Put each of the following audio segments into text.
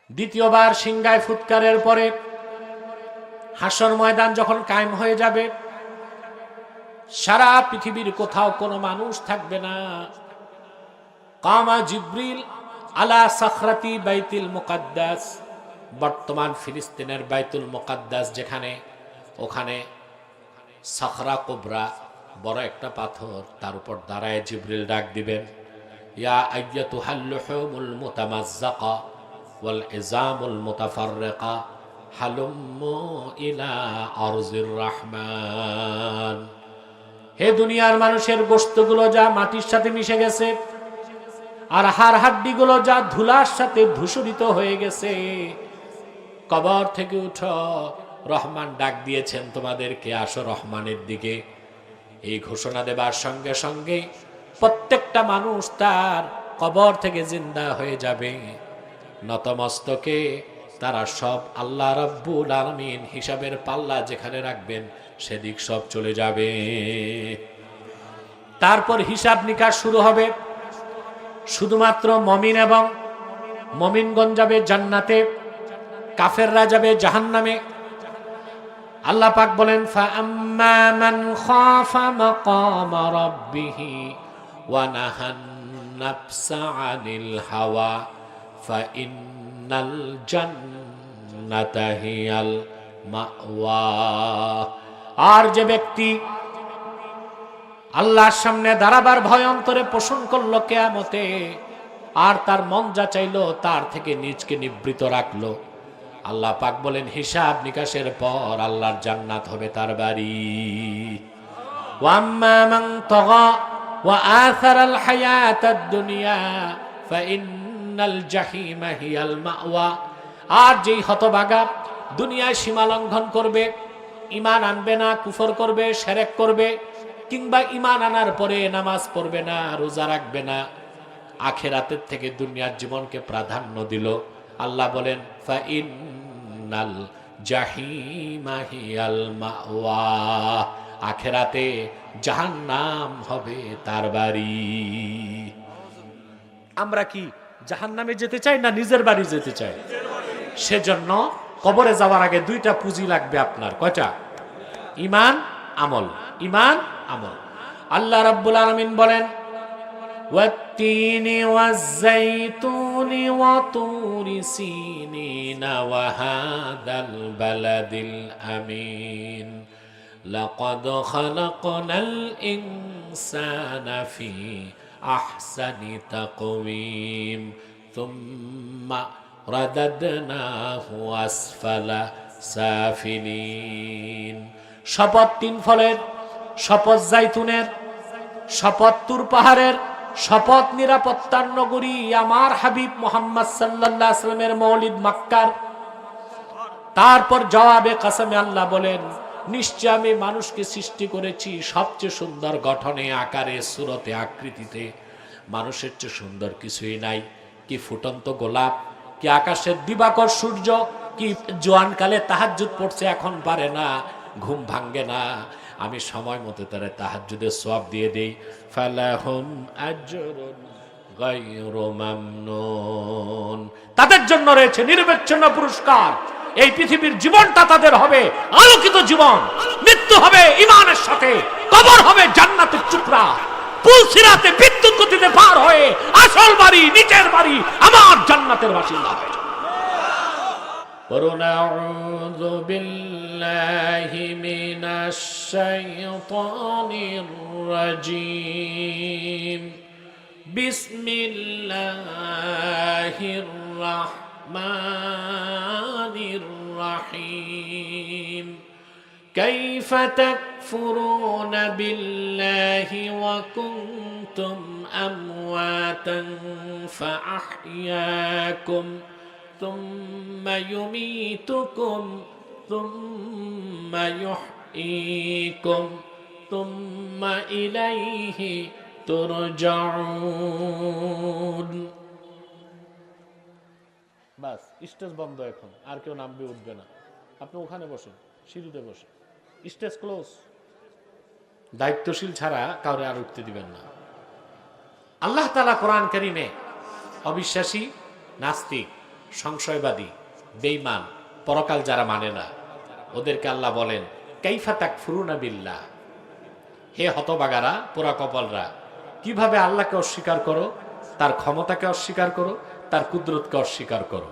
দ্বিতীয়বার সিংহায় ফুৎকারের পরে হাসর ময়দান যখন কায়েম হয়ে যাবে, সারা পৃথিবীর কোথাও কোনো মানুষ থাকবে না। কামা জিব্রিল আলা সাখরাতি বাইতুল মুকাদ্দাস, বর্তমান ফিলিস্তিনের বাইতুল মুকাদ্দাস যেখানে, ওখানে সাখরা কুবরা, বড় একটা পাথর, তার উপর দাঁড়ায় জিব্রিল ডাক দিবেন, ইয়া আইয়াতুহাল লুহুমুল মুতামাজ্জাকা ওয়াল ইজামুল মুতাফাররিকা হালুম্মু ইলা আরজির রহমান। হে দুনিয়ার মানুষের গোশতগুলো যা মাটির সাথে মিশে গেছে, আর হাড় হাড্ডিগুলো যা ধুলার সাথে ধূসরিত হয়ে গেছে, কবর থেকে উঠো, রহমান ডাক দিয়েছেন তোমাদেরকে, আসো রহমানের দিকে। এই ঘোষণা দেবার সঙ্গে সঙ্গে প্রত্যেকটা মানুষ তার কবর থেকে জিন্দা হয়ে যাবে। নতমস্তকে তারা সব আল্লাহ রাব্বুল আলামিন হিসাবের পাল্লা যেখানে রাখবেন সেদিক সব চলে যাবে। তারপর হিসাব নিকাশ শুরু হবে। শুধুমাত্র মমিন এবং মমিনগণ যাবে জান্নাতে, কাফেররা যাবে জাহান্নামে। আল্লাহ পাক বলেন, ফাআম্মা মান খাফা মাকামা রাব্বিহি ওয়া নাহান নাফসা আনিল হাওয়া ফাইন্নাল জান্নাতা হিয়াল মাওয়া। আর যে ব্যক্তি আল্লাহর সামনে দাঁড়াবার ভয় অন্তরে পোষণ করলো কিয়ামতে, আর তার মন যা চাইলো তার থেকে নিজকে নিবৃত রাখলো, আল্লাহ পাক বলেন হিসাব নিকাশের পর আল্লাহর জান্নাত হবে তার বাড়ি। ওয়াম্মা মান তাগা ওয়া আথারাল হায়াতাদ দুনিয়া ফাইন্নাল জাহিমা হিয়াল মাওয়া। আর যেই হতভাগা দুনিয়ায় সীমা লঙ্ঘন করবে, ঈমান আনবে না, কুফর করবে, শিরক করবে, কিংবা ঈমান আনার পরে নামাজ পড়বে না, রোজা রাখবে না, আখিরাতের থেকে দুনিয়ার জীবনকে প্রাধান্য দিল, আল্লাহ বলেন ফাইন্নাল জাহিমা হিয়াল মাওয়া, আখিরাতে জাহান্নাম হবে তার বাড়ি। আমরা কি জাহান্নামে যেতে চাই না নিজের বাড়ি যেতে চাই? সেজন্য কবরে যাওয়ার আগে দুইটা পুঁজি লাগবে আপনার। কয়টা? ঈমান, আমল। ঈমান, আমল। আল্লাহ রাব্বুল আলামিন বলেন, ওয়াত-তিনি ওয়াজ-যাইতুনি ওয়া তুরি সিনিনা ওয়া হাদাল বালাদিল আমিন লাকাদ খালাকনাল ইনসানা ফি আহসানি তাকওয়িম সুম্মা রাদাদনাহু আসফালা সাফিলিন। শপথ তিন ফলের, শপথ জাইতুনের, শপথ তুর পাহাড়ের, শপথ নিরাপত্তার নগরী আমার হাবিব মুহাম্মদ সাল্লাল্লাহু আলাইহি ওয়াসাল্লামের মওলিদ মক্কার। তারপর জবাবে কসমে আল্লাহ বলেন, নিশ্চয় আমি মানুষকে সৃষ্টি করেছি সবচেয়ে সুন্দর গঠনে, আকারে, সূরতে, আকৃতিতে। মানুষের চেয়ে সুন্দর কিছুই নাই। কি ফুটন্ত গোলাপ, কি আকাশের দিবাকর সূর্য, কি জোয়ানকালে তাহাজ্জুদ পড়ছে এখন পারে না, ঘুম ভাঙ্গে না, আমি সময় মতো তারা তাহাজ্জুদের সওয়াব দিয়ে দেই। ফালাহুম আজরুন গায়রু মামনুন, তাদের জন্য রয়েছে নিরবচ্ছিন্ন পুরস্কার। এই পৃথিবীর জীবনটা তাদের হবে আলোকিত জীবন, মৃত্যু হবে ঈমানের সাথে, কবর হবে জান্নাতের টুকরা, পুল সিরাতে বিদ্যুৎ গতিতে পার হয়ে আসল বাড়ি, নিচের বাড়ি আমার জান্নাতের বাসিন্দা হবে। وَنَعُوذُ بِاللَّهِ مِنَ الشَّيْطَانِ الرَّجِيمِ بِسْمِ اللَّهِ الرَّحْمَنِ الرَّحِيمِ كَيْفَ تَكْفُرُونَ بِاللَّهِ وَكُنْتُمْ أَمْوَاتًا فَأَحْيَاكُمْ ثم يميتكم ثم يحييكم ثم إليه ترجعون। বাস, স্টেজ বন্ধ এখন, আর কেউ নামবে উঠবে না। আপনি ওখানে বসুন, সিঁড়িতে বসুন, স্টেজ ক্লোজ। দায়িত্বশীল ছাড়া কাউরে আর উঠতে দিবেন না। আল্লাহ তাআলা কোরআন কারীমে অবিশ্বাসী, নাস্তিক, সংশয়বাদী, বেঈমান, পরকাল যারা মানে না, ওদেরকে আল্লাহ বলেন কাইফা তাকফুরুনা বিল্লাহ, হে হতবাগারা, পোড়া কপালরা, কিভাবে আল্লাহকে অস্বীকার করো, তার ক্ষমতাকে অস্বীকার করো, তার কুদরতকে অস্বীকার করো।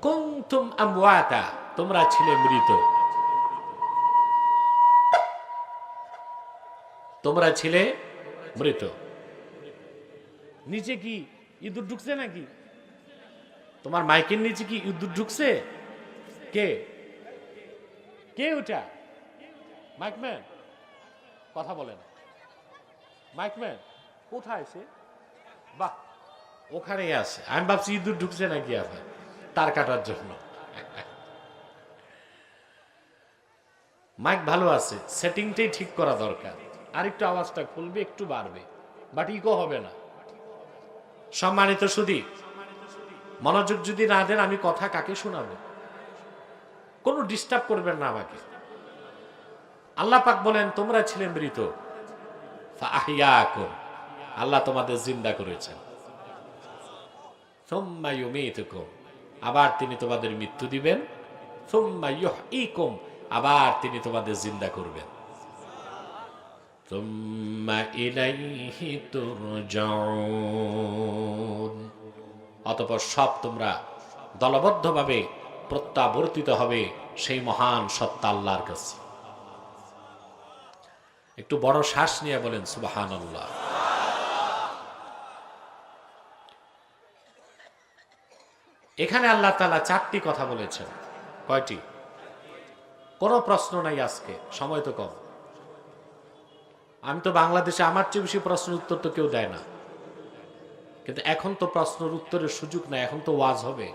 কুনতুম আমওয়াতা, তোমরা ছিলে মৃত, তোমরা ছিলে মৃত। নিচে কি ইঁদুর ঢুকছে নাকি? তোমার মাইকের নিচে কি ইঁদুর ঢুকছে? কে কে ওটা? মাইকম্যান কথা বলে না। মাইকম্যান কোথায় সে? বাহ, ওখানেই আছে। আমি ভাবছি ইঁদুর ঢুকছে নাকি আবার তার কাটার জন্য। মাইক ভালো আছে, সেটিংটাই ঠিক করা দরকার। আর একটু আওয়াজটা খুলবে, একটু বাড়বে, বাট ইকো হবে না। সম্মানিত সুধী, মনোযোগ যদি না দেন আমি কথা কাকে শোনাবো? কোনো ডিস্টার্ব করবেন না আমাকে। আল্লাহ পাক বলেন তোমরা ছিলে মৃত, ফাআহইয়াকুম, আল্লাহ তোমাদের জিন্দা করেছেন। সুম্মা ইউমীতুকুম, আবার তিনি তোমাদের মৃত্যু দিবেন। সুম্মা ইউহয়িকুম, আবার তিনি তোমাদের জিন্দা করবেন। সুম্মা ইলাইহি তুরজাউন, অতঃপর সব তোমরা দলবদ্ধভাবে প্রত্যাবর্তিত হবে সেই মহান সত্তা আল্লাহর কাছে। একটু বড় শ্বাস নিয়ে বলেন সুবহানাল্লাহ। এখানে আল্লাহ তাআলা 4টি কথা বলেছেন। কয়টি? কোনো প্রশ্ন নাই আজকে, সময় তো কম। আমি তো বাংলাদেশে আমার চেয়ে বেশি প্রশ্নের উত্তর তো কেউ দেয় না, কিন্তু এখন তো প্রশ্নের উত্তরের সুযোগ নাই, এখন তো ওয়াজ হবে।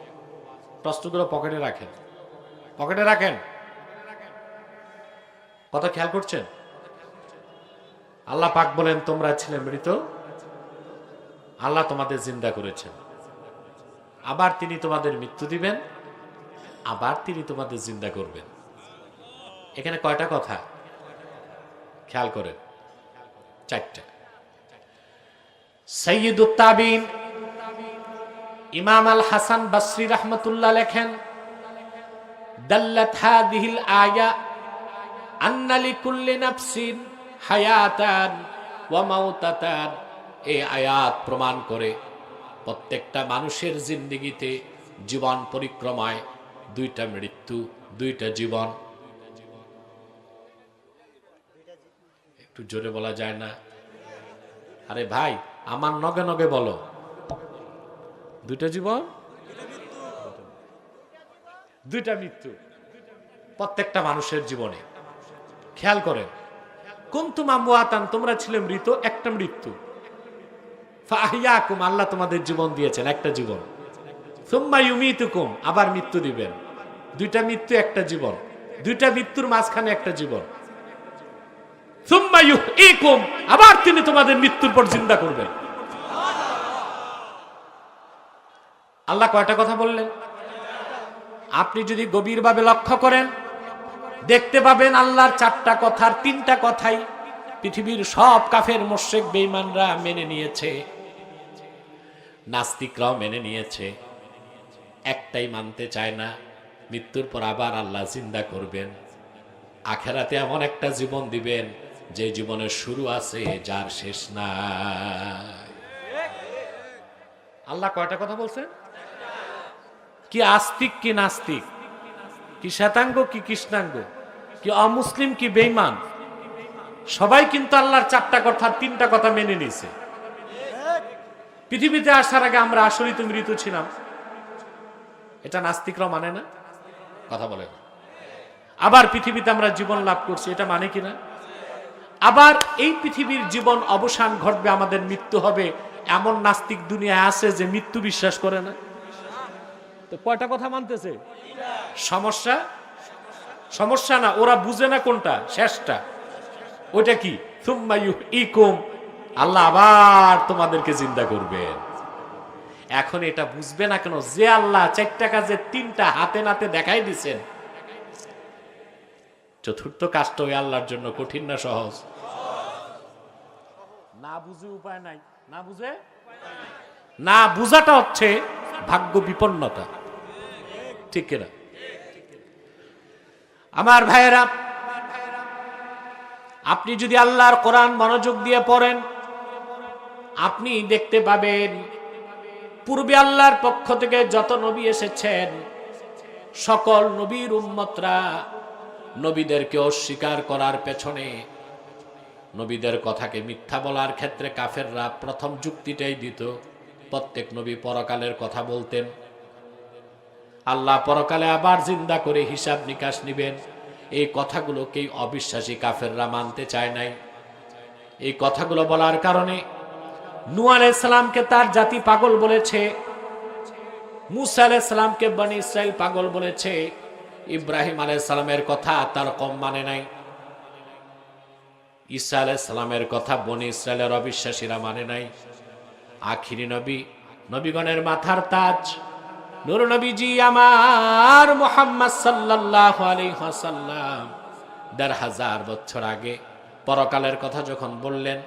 প্রশ্নগুলো পকেটে রাখেন, পকেটে রাখেন। কথা খেয়াল করছেন? আল্লাহ পাক বলেন তোমরা ছিলে মৃত, আল্লাহ তোমাদের জিন্দা করেছেন, আবার তিনি তোমাদের মৃত্যু দিবেন, আবার তিনি তোমাদের জিন্দা করবেন। এখানে কয়টা কথা খেয়াল করেন? 4টা। সাইয়্যিদুত তাবিঈন ইমাম আল হাসান বসরি রাহমাতুল্লাহ লেখেন, দাল্লাত হাযিহিল আয়া আন্না লিকুল্লি নাফসিন হায়াতান ওয়া মাউতাতান। এই আয়াত প্রমাণ করে প্রত্যেকটা মানুষের জিন্দেগিতে, জীবন পরিক্রমায় 2টা মৃত্যু, 2টা জীবন। একটু জোরে বলা যায় না? আরে ভাই, আমার নগে নগে বলো। 2টা জীবন, 2টা মৃত্যু প্রত্যেকটা মানুষের জীবনে। খেয়াল করেন, কুনতুম আমওয়াতান, তোমরা ছিলে মৃত, একটা মৃত্যু। ফাআহইয়াকুম, আল্লাহ তোমাদের জীবন দিয়েছেন, একটা জীবন। সুম্মা ইউমীতুকুম, আবার মৃত্যু দিবেন। 2টা মৃত্যু, একটা জীবন। 2টা মৃত্যুর মাঝখানে একটা জীবন। সুম্মা ইউহয়িকুম, আবার তিনি তোমাদের মৃত্যুর পর জিন্দা করবেন। আল্লাহ কয়টা কথা বললেন? আপনি যদি গভীরভাবে লক্ষ্য করেন দেখতে পাবেন আল্লাহর 4টা কথার 3টা কথাই পৃথিবীর সব কাফের মুশরিক বেঈমানরা মেনে নিয়েছে, নাস্তিকরাও মেনে নিয়েছে। একটাই মানতে চায় না, মৃত্যুর পর আবার আল্লাহ জিন্দা করবেন। আখেরাতে এমন একটা জীবন দিবেন যে জীবনের শুরু আছে, যার শেষ নাই। আল্লাহ কয়টা কথা বলছেন? কি আস্তিক কি নাস্তিক, কি শ্বেতাঙ্গ কি কৃষ্ণাঙ্গ, কি অমুসলিম কি বেঈমান, সবাই কিন্তু আল্লাহর 4টা কথা 3টা কথা মেনে নিয়েছে। পৃথিবীতে আসার আগে আমরা আসলেই তো মৃত ছিলাম, এটা নাস্তিকরাও মানে না? কথা বলে না। আবার পৃথিবীতে আমরা জীবন লাভ করছি, এটা মানে কিনা? আবার এই পৃথিবীর জীবন অবসান ঘটবে, আমাদের মৃত্যু হবে, এমন নাস্তিক দুনিয়ায় আছে যে মৃত্যু বিশ্বাস করে না। তো কয়টা কথা মানতেছে? সমস্যা সমস্যা না, ওরা বুঝে না কোনটা শেষটা। ওইটা কি? সুম্মা ইউহয়িকুম, আল্লাহ আবার তোমাদেরকে জিন্দা করবেন। এখন এটা বুঝবে না কেন যে আল্লাহ 4টা কাজে 3টা হাতে নাতে দেখাই দিচ্ছেন, 4র্থ কাজটা ওই আল্লাহর জন্য কঠিন না সহজ? না বুঝে উপায় নাই, না বুঝে, না বুঝাটা হচ্ছে ভাগ্য বিপন্নতা। ঠিক কিনা? আমার ভাইয়েরা, আপনি যদি আল্লাহর কোরআন মনোযোগ দিয়ে পড়েন, আপনি দেখতে পাবেন পূর্বে আল্লাহর পক্ষ থেকে যত নবী এসেছেন, সকল নবীর উম্মতরা নবীদেরকে অস্বীকার করার পেছনে, নবীদের কথাকে মিথ্যা বলার ক্ষেত্রে কাফেররা প্রথম যুক্তিটাই দিত। প্রত্যেক নবী পরকালের কথা বলতেন, আল্লাহ পরকালে আবার জিন্দা করে হিসাব নিকাশ নিবেন। এই কথাগুলোকেই অবিশ্বাসী কাফেররা মানতে চায় নাই। এই কথাগুলো বলার কারণে নূহ আলাইহিস সালামকে তার জাতি পাগল বলেছে, মুসা আলাইহিস সালামকে বনি ইসরাইল পাগল বলেছে, ইব্রাহিম আলাইহিস সালামের কথা তার কম মানে নাই, ঈসা আলাইহিস সালামের কথা বনি ইসরাইলের অবিশ্বাসীরা মানে নাই। আখিরি নবী, নবীগণের মাথার তাজ, নূর নবীজি আমার মুহাম্মদ সাল্লাল্লাহু আলাইহি ওয়াসাল্লাম ১৫০০ বছর আগে পরকালের কথা যখন বললেন,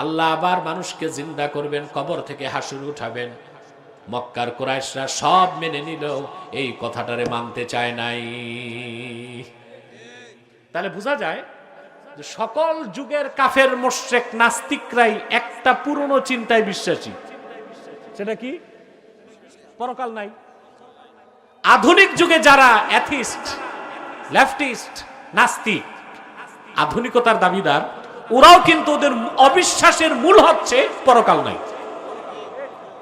আল্লাহ আবার মানুষকে জিন্দা করবেন, কবর থেকে হাসুর উঠাবেন, মক্কার কুরাইশরা সব মেনে নিল, এই কথাটারে মানতে চায় নাই। তাহলে বোঝা যায় যে সকল যুগের কাফের মুশরিক নাস্তিকরাই একটা পুরনো চিন্তায় বিশ্বাসী। সেটা কি? পরকাল নাই। আধুনিক যুগে যারা অ্যাথিস্ট, লেফটিস্ট, নাস্তিক, আধুনিকতার দাবিদার, ওরাও কিন্তু ওদের অবিশ্বাসের মূল হচ্ছে পরকাল নাই।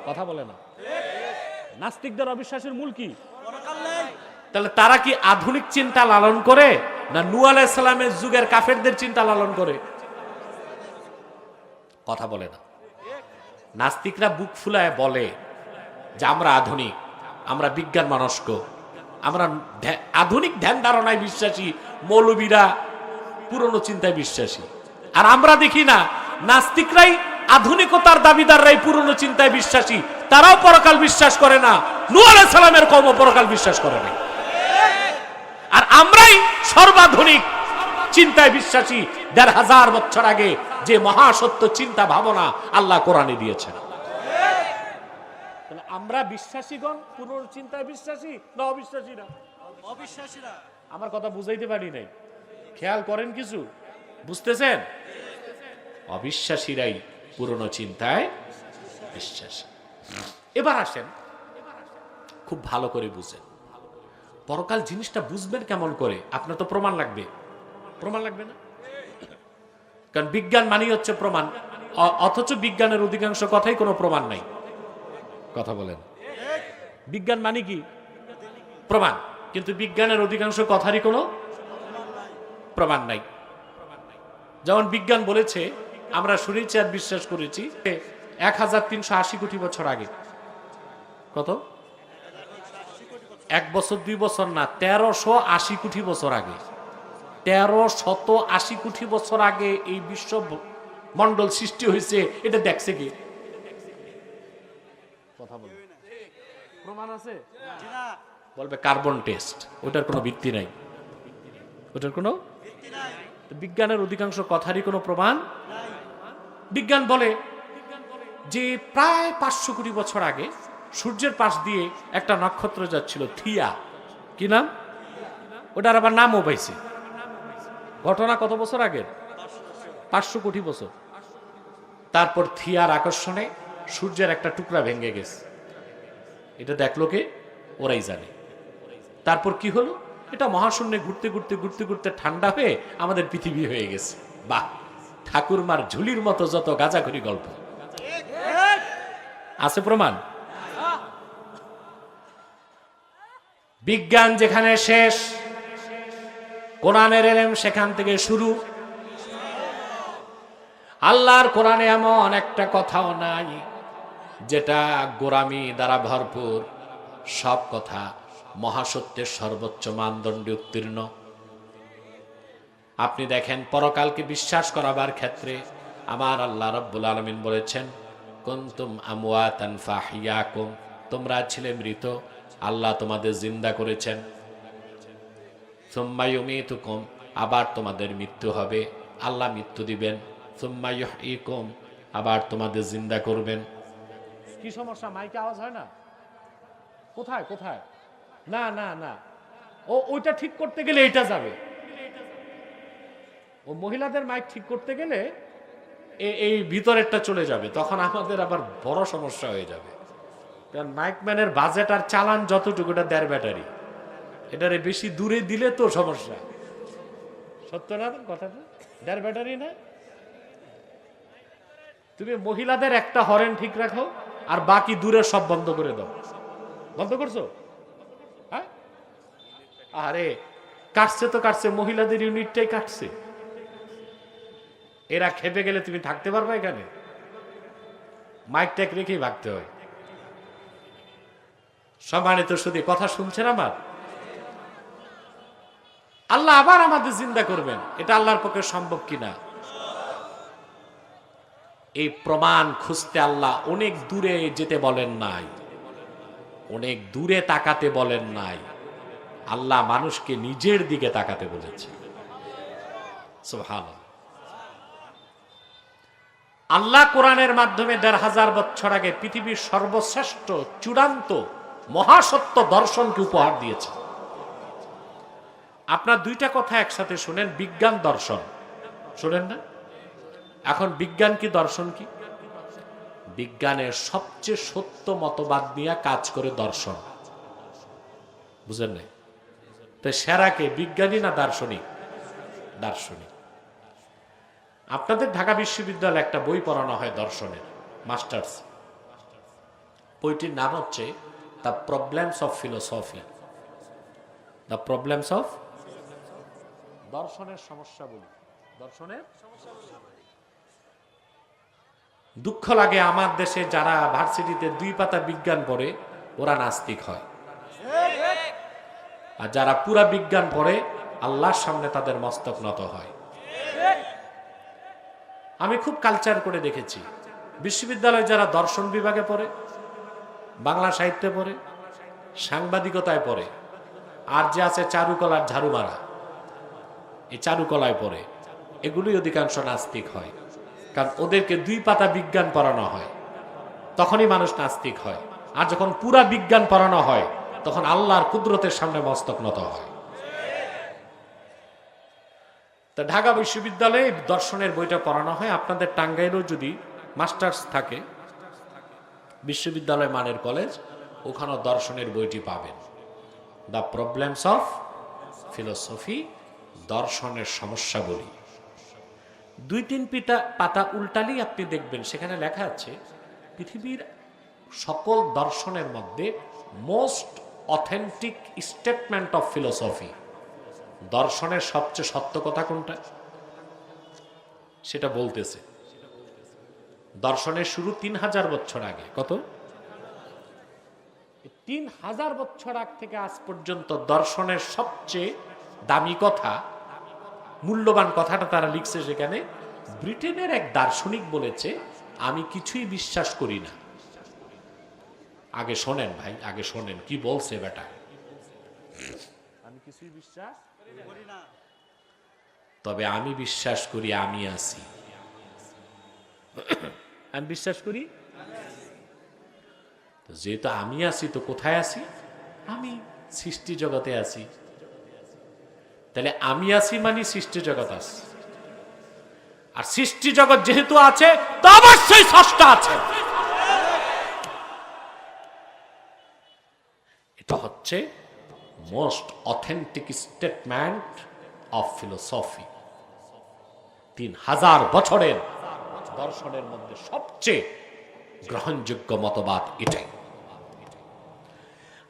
কথা বলে না? নাস্তিকদের অবিশ্বাসের মূল কি? পরকাল নাই। তাহলে তারা কি আধুনিক চিন্তা লালন করে, না নূহ আলাইহিস সালামের যুগের কাফেরদের চিন্তা লালন করে? কথা বলে না। নাস্তিকরা বুক ফুলায় বলে যে আমরা আধুনিক, আমরা বিজ্ঞান মনস্ক, আমরা আধুনিক ধ্যান ধারণায় বিশ্বাসী, মৌলবীরা পুরনো চিন্তায় বিশ্বাসী। আর আমরা দেখি না, নাস্তিকরাই আধুনিকতার দাবিদাররাই পুরনো চিন্তায় বিশ্বাসী, তারাও পরকাল বিশ্বাস করে না, নূহ আলাইহিস সালামের কওম পরকাল বিশ্বাস করে না। আর আমরাই সর্বাধুনিক চিন্তায় বিশ্বাসী, ১৫০০ বছর আগে যে মহাসত্য চিন্তা ভাবনা আল্লাহ কোরআনে দিয়েছেন। আমরা বিশ্বাসীগণ পুরনো চিন্তায় বিশ্বাসী না অবিশ্বাসীরা? অবিশ্বাসীরা। আমার কথা বুঝাইতে পারি নাই, খেয়াল করেন কিছু, বুঝতেছেন? অবিশ্বাসীরাই পুরনো চিন্তায় বিশ্বাসী। এবার আসেন, খুব ভালো করে বুঝেন পরকাল জিনিসটা বুঝবেন কেমন করে। আপনার তো প্রমাণ লাগবে, প্রমাণ লাগবে না? কারণ বিজ্ঞান মানেই হচ্ছে প্রমাণ, অথচ বিজ্ঞানের অধিকাংশ কথাই কোনো প্রমাণ নাই। কথা বলেন, বিজ্ঞান মানে কি? প্রমাণ। কিন্তু বিজ্ঞানের অধিকাংশ কথারই কোনো প্রমাণ নাই। যেমন বিজ্ঞান বলেছে, আমরা শুনেছি আর বিশ্বাস করেছি ১৩৮০ কোটি বছর আগে। কত? ১ বছর ২ বছর না, ১৩৮০ কোটি বছর আগে, ১৩৮০ কোটি বছর আগে এই বিশ্ব মন্ডল সৃষ্টি হয়েছে। এটা দেখছে কি? কথা বলবে, প্রমাণ আছে? বলবে কার্বন টেস্ট, ওটার কোনো ভিত্তি নাই, ওটার কোনো ভিত্তি নাই। বিজ্ঞানের অধিকাংশ কথারই কোনো প্রমাণ নাই। বিজ্ঞান বলে যে প্রায় ৫০০ কোটি বছর আগে সূর্যের পাশ দিয়ে একটা নক্ষত্র যাচ্ছিল, থিয়া। কি নাম? ওটার আবার নামও পাইছে। ঘটনা কত বছর আগের? ৫০০ কোটি বছর। তারপর থিয়ার আকর্ষণে সূর্যের একটা টুকরা ভেঙে গেছে। এটা দেখলো কে? ওরাই জানে। তারপর কি হলো? এটা মহাশূন্যে ঘুরতে ঘুরতে ঘুরতে ঘুরতে ঠান্ডা হয়ে আমাদের পৃথিবী হয়ে গেছে। বাহ, ঠাকুরমার ঝুলির মতো যত গাঁজাখড়ি গল্প আছে, প্রমাণ। বিজ্ঞান যেখানে শেষ, কোরআনের ইলম সেখান থেকে শুরু। আল্লাহর কোরআনে এমন একটা কথাও নাই যেটা গোরামি দ্বারা ভরপুর। সব কথা মহাসত্যের সর্বোচ্চ মানদণ্ডে উত্তীর্ণ। আপনি দেখেন, পরকালকে বিশ্বাস করাবার ক্ষেত্রে আমার আল্লাহ রাব্বুল আলামিন বলেছেন, কুনতুম আমওয়াতান ফাহিয়াকুম, তোমরা ছিলে মৃত, আল্লাহ তোমাদের জিন্দা করেছেন। সুম্মা ইউমীতুকুম, আবার তোমাদের মৃত্যু হবে, আল্লাহ মৃত্যু দিবেন। সুম্মা ইউহয়িকুম, আবার তোমাদের জিন্দা করবেন। কি সমস্যা? মাইকে আওয়াজ হয় না? কোথায় কোথায়? না না না, ওইটা ঠিক করতে গেলে এইটা যাবে। ও মহিলাদের মাইক ঠিক করতে গেলে এই ভিতরেরটা চলে যাবে, তখন আমাদের আবার বড় সমস্যা হয়ে যাবে। কারণ মাইকম্যানের বাজেট আর চালান যতটুকু, এটা 1.5 ব্যাটারি, এটারে বেশি দূরে দিলে তো সমস্যা। সত্য না কথাটা? 1.5 ব্যাটারি না? তুমি মহিলাদের একটা হরেন ঠিক রাখো আর বাকি দূরে সব বন্ধ করে দাও। বন্ধ করছো? হ্যাঁ, আরে কাটছে তো কাটছে, মহিলাদের ইউনিটটাই কাটছে। এরা খেপে গেলে তুমি থাকতে পারবে এখানে? মাইক ট্যাক রেখেই ভাগতে হয়। সম্মানিত শুধু কথা শুনছেন আমার? আল্লাহ আবার আমাদের জিন্দা করবেন, এটা আল্লাহর পক্ষে সম্ভব কিনা এই প্রমাণ খুঁজতে আল্লাহ অনেক দূরে যেতে বলেন নাই, অনেক দূরে তাকাতে বলেন নাই। আল্লাহ মানুষকে নিজের দিকে তাকাতে বলেছে। সুবহানাল্লাহ। আল্লাহ কোরআনের মাধ্যমে ১৫০০ বছর আগে পৃথিবীর সর্বশ্রেষ্ঠ চূড়ান্ত মহাসত্য দর্শনকে উপহার দিয়েছে। আপনার দুইটা কথা একসাথে শুনেন, বিজ্ঞান দর্শন শুনেন না? এখন বিজ্ঞান কি দর্শন কি? বিজ্ঞানের সবচেয়ে সত্য মতবাদ নিয়ে কাজ করে দর্শন, বুঝেন নাই? তো সেরাকে বিজ্ঞানী না দার্শনিক? দার্শনিক। আপনাদের ঢাকা বিশ্ববিদ্যালয়ে একটা বই পড়ানো হয় দর্শনের, মাস্টার্স। বইটির নাম হচ্ছে the problems of philosophy. The problems of, দর্শনের সমস্যা বলি, দর্শনের। দুঃখ লাগে আমার দেশে যারা ভার্সিটিতে 2 পাতা বিজ্ঞান পড়ে ওরা নাস্তিক হয়, আর যারা পুরা বিজ্ঞান পড়ে আল্লাহর সামনে তাদের মস্তক নত হয়। আমি খুব কালচার করে দেখেছি, বিশ্ববিদ্যালয়ে যারা দর্শন বিভাগে পড়ে, বাংলা সাহিত্যে পড়ে, সাংবাদিকতায় পড়ে, আর যে আছে চারুকলার ঝাড়ু মারা, এই চারুকলায় পড়ে, এগুলোই অধিকাংশ নাস্তিক হয়। কারণ ওদেরকে 2 পাতা বিজ্ঞান পড়ানো হয়, তখনই মানুষ নাস্তিক হয়। আর যখন পুরা বিজ্ঞান পড়ানো হয় তখন আল্লাহর কুদরতের সামনে মস্তক নত হয়। তা ঢাকা বিশ্ববিদ্যালয়ে দর্শনের বইটা পড়ানো হয়। আপনাদের টাঙ্গাইলেও যদি মাস্টার্স থাকে, বিশ্ববিদ্যালয় মানের কলেজ, ওখানেও দর্শনের বইটি পাবেন। দ্য প্রবলেমস অফ ফিলোসফি, দর্শনের সমস্যা বলি। 2-3 পাতা উল্টালেই আপনি দেখবেন সেখানে লেখা আছে পৃথিবীর সকল দর্শনের মধ্যে most authentic statement of philosophy, দর্শনের সবচেয়ে সত্য কথা কোনটা সেটা বলতেছে। দর্শনের শুরু 3000 বছর আগে। কত? 3000 বছর আগ থেকে আজ পর্যন্ত দর্শনের সবচেয়ে দামি কথা, মূল্যবান কথাটা তারা লিখছে সেখানে। ব্রিটেনের এক দার্শনিক বলেছে, আমি কিছুই বিশ্বাস করি না। আগে শোনেন ভাই, আগে শোনেন কি বলছে বেটা। আমি কিছুই বিশ্বাস করি না, তবে আমি বিশ্বাস করি আমি আছি। আমি বিশ্বাস করি, যেহেতু আমি আছি তো কোথায় আছি? আমি সৃষ্টি জগতে আছি। তাহলে আমি আছি মানে সৃষ্টি জগৎ আছে, আর সৃষ্টি জগৎ যেহেতু আছে তো অবশ্যই স্রষ্টা আছে। এটা হচ্ছে most authentic statement of philosophy. 3000 বছরের দর্শনের মধ্যে সবচেয়ে গ্রহণযোগ্য মতবাদ এটাই।